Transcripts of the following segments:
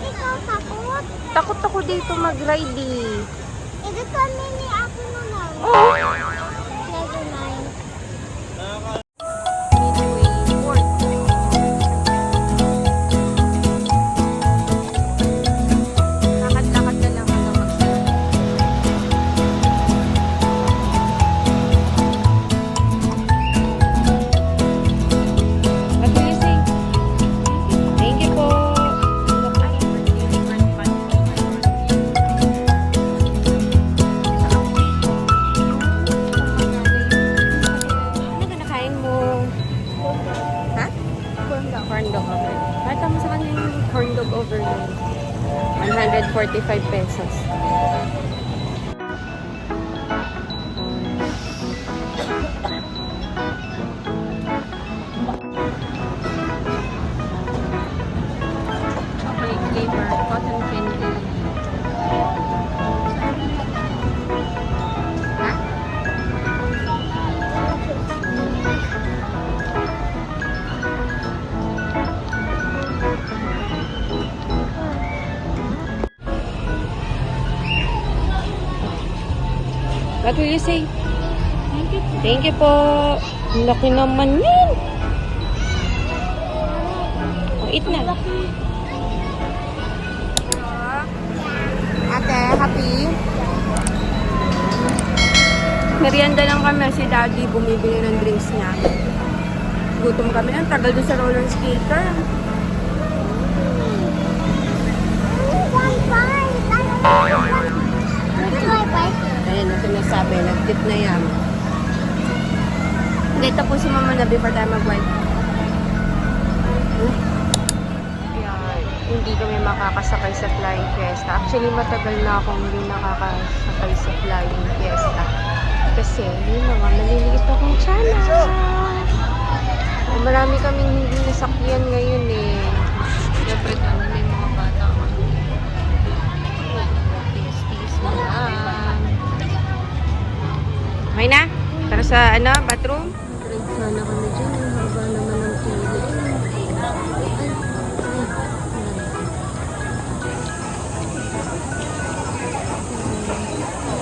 ikaw takot? Takot ako dito mag-ride eh. Ito kami ni ako na lang. Oh! Never mind. Midway Port. Lakad-lakad na lang hanggang mag-start. What do you say? Thank you po. Ano ka nakain mo? Ha? Corn dog overload. Bata mo sa kanya yung corn dog overload. 145 pesos. Chocolate flavor, cotton candy. Ha? What will you say? Thank you po. Ang laki naman yan. Oh, eat na. Ate, happy? Merienda lang kami. Si Daddy bumibili ng drinks niya. Gutom kami. Ang tagal dun sa roller skater. Ayan, ang sinasabi. Nag-tip na yan. Hindi, tapos si Mama na before tayo mag-wipe. Ayan, hindi kami makakasakay sa Flying Fiesta. Actually, matagal na akong hindi nakakasakay sa Flying Fiesta. Kasi, yun na nga, maliliit akong tiyanan. Marami kaming hindi nasakyan ngayon eh. Siyempre, may mga bata ako. Tiis-tiis mo lang. Okay na? Tara sa bathroom? Ride sana kami dyan. Ang haba naman ng pila.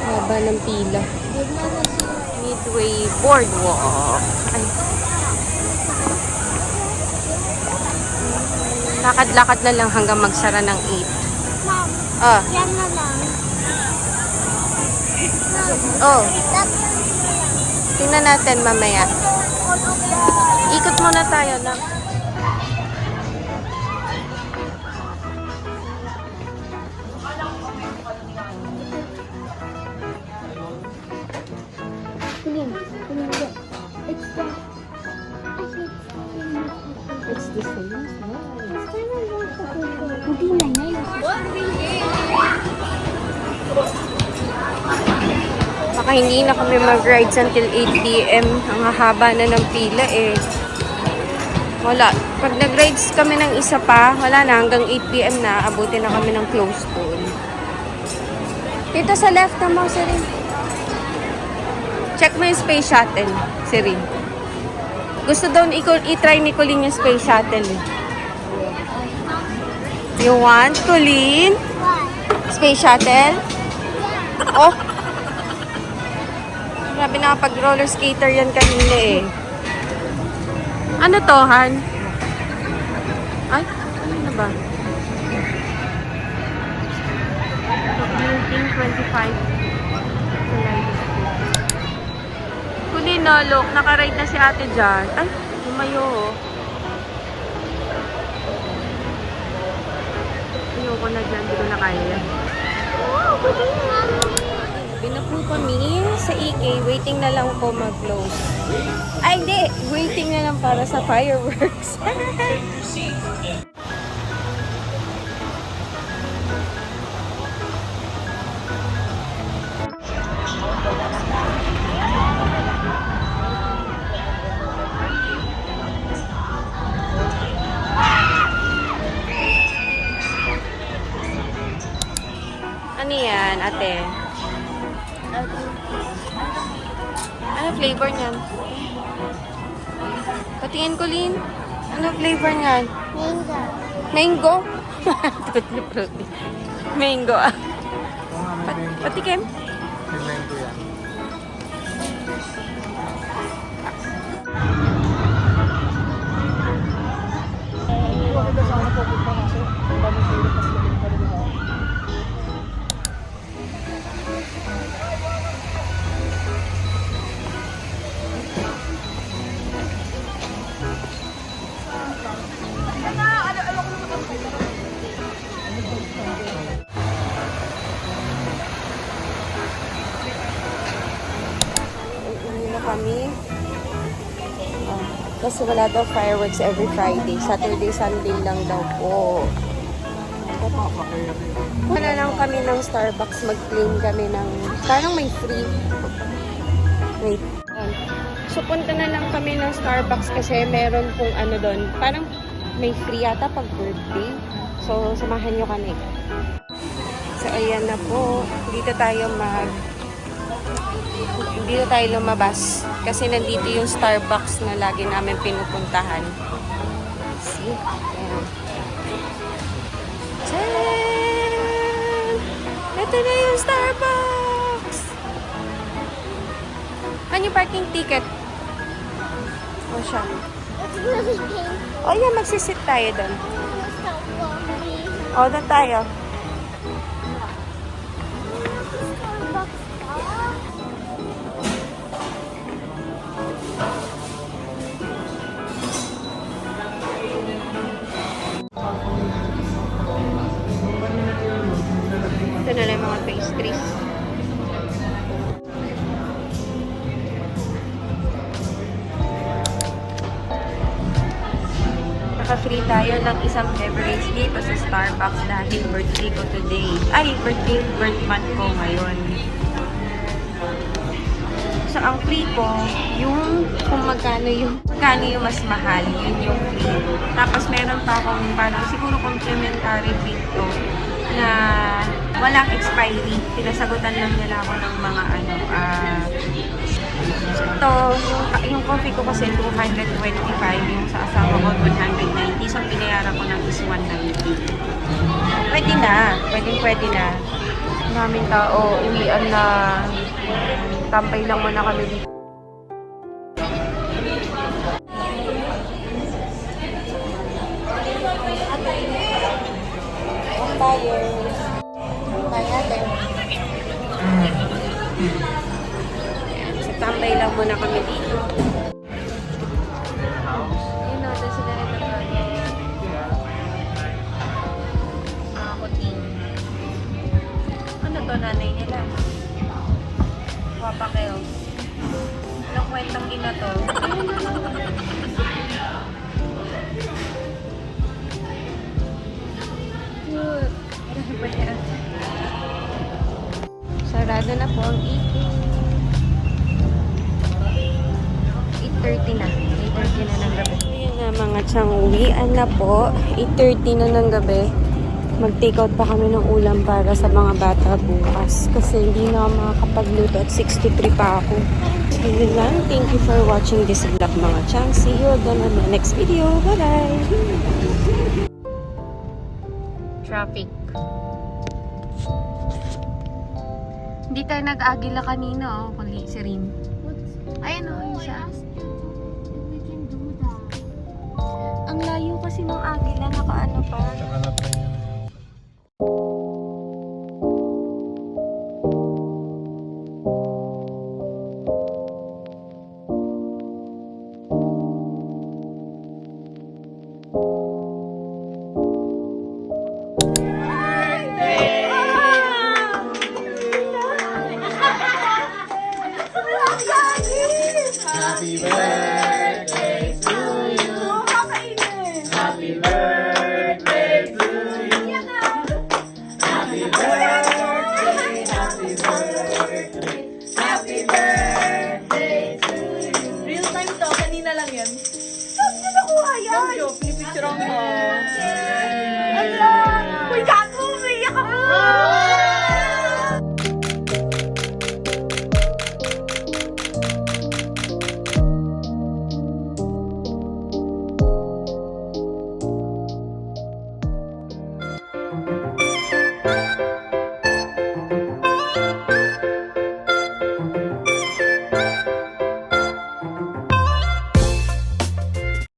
Haba ng pila. Midway Boardwalk. Ay. Lakad-lakad na lang hanggang magsara ng 8. Mom, Oh. yan na lang. Oh. Tingnan natin mamaya. Ikot muna tayo na. It's the same. Hindi na ngayon. Baka hindi na kami mag-rides until 8 p.m. Ang hahaba na ng pila eh. Wala. Pag nag-rides kami ng isa pa, wala na. Hanggang 8 p.m. na. Abutin na kami ng close doon. Dito sa left na mo, Siri. Check mo yung space shuttle, Siri. Gusto daw i-try ni Colleen yung space shuttle. You want, Colleen? Space shuttle? Oh! Grabe na pag roller skater yan kanina eh. Ano to, Han? Ay, ano na ba? 1925. Kunin no, look, nakaride na si ate dyan. Ay, lumayo oh. Ayoko na dyan, hindi ko na kaya. Oh, kunin nga. Binapo kami sa EK, waiting na lang po mag-close. Ay, hindi! Waiting na lang para sa fireworks. Ano yan, ate? Ano flavor niyan? Patingin ko, Lin. Ano flavor niyan? Mango. Mango? Tutti frutti. Mango ah. Oo nga, may mango. Patikim. May mango yan. Maganda sana po punta kasi ang daming pili kasi galing ka rin ako. Uuwi na kami. Kasi wala daw fireworks every Friday. Saturday, Sunday lang daw po. Wala lang kami ng Starbucks. Mag-claim kami ng... Parang may free. Wait. So, punta na lang kami ng Starbucks kasi meron pong ano doon. Parang may free yata pag birthday. So, samahan nyo kami. So, ayan na po. Dito tayo lumabas. Kasi nandito yung Starbucks na lagi namin pinupuntahan. See? Ayan. Tadaan! Ito na yung Starbucks! Ano yung parking ticket? O siya. It's really pink. O yan, magsisit tayo doon. Stop walking. O, doon tayo. Starbucks ka? Ito na lang yung mga pastries. Naka-free tayo ng isang beverage dito sa Starbucks dahil birthday ko today. Ay, birth month ko ngayon. So, ang free ko, yung kung magkano yung mas mahal, yun yung free. Tapos, meron pa akong parang siguro complimentary dito na walang expiry. Pinasagutan lang nila ako ng mga ito, yung coffee ko kasi 225, yung sa asawa ko 190. So, pinayaran ko ng is 190. Pwede na. Pwede na. Maraming tao, uwian na. Tambay lang muna kami dito. Tayo. Tayo. So, tambay lang muna kami dito. Yun o, doon sila rin mga kuting. Ano to, nanay nila? Wapakeo. Anong kwentang ina to? Sarado na po ang eating. 8:30 na. 8:30 na ng gabi. Ayan na mga tiyang, uwian na po. 8:30 na ng gabi. Mag-take out pa kami ng ulam para sa mga bata bukas. Kasi hindi na ako makakapagluto at 6:03 pa ako. So yun lang. Thank you for watching this vlog mga tiyang. See you again on the next video. Bye-bye! Traffic. Hindi tayo nag-agila kanina, oh, kundi si Rin. Ayun, oh, yung siya. If we can do that. Ang layo kasi ng agila, naka ano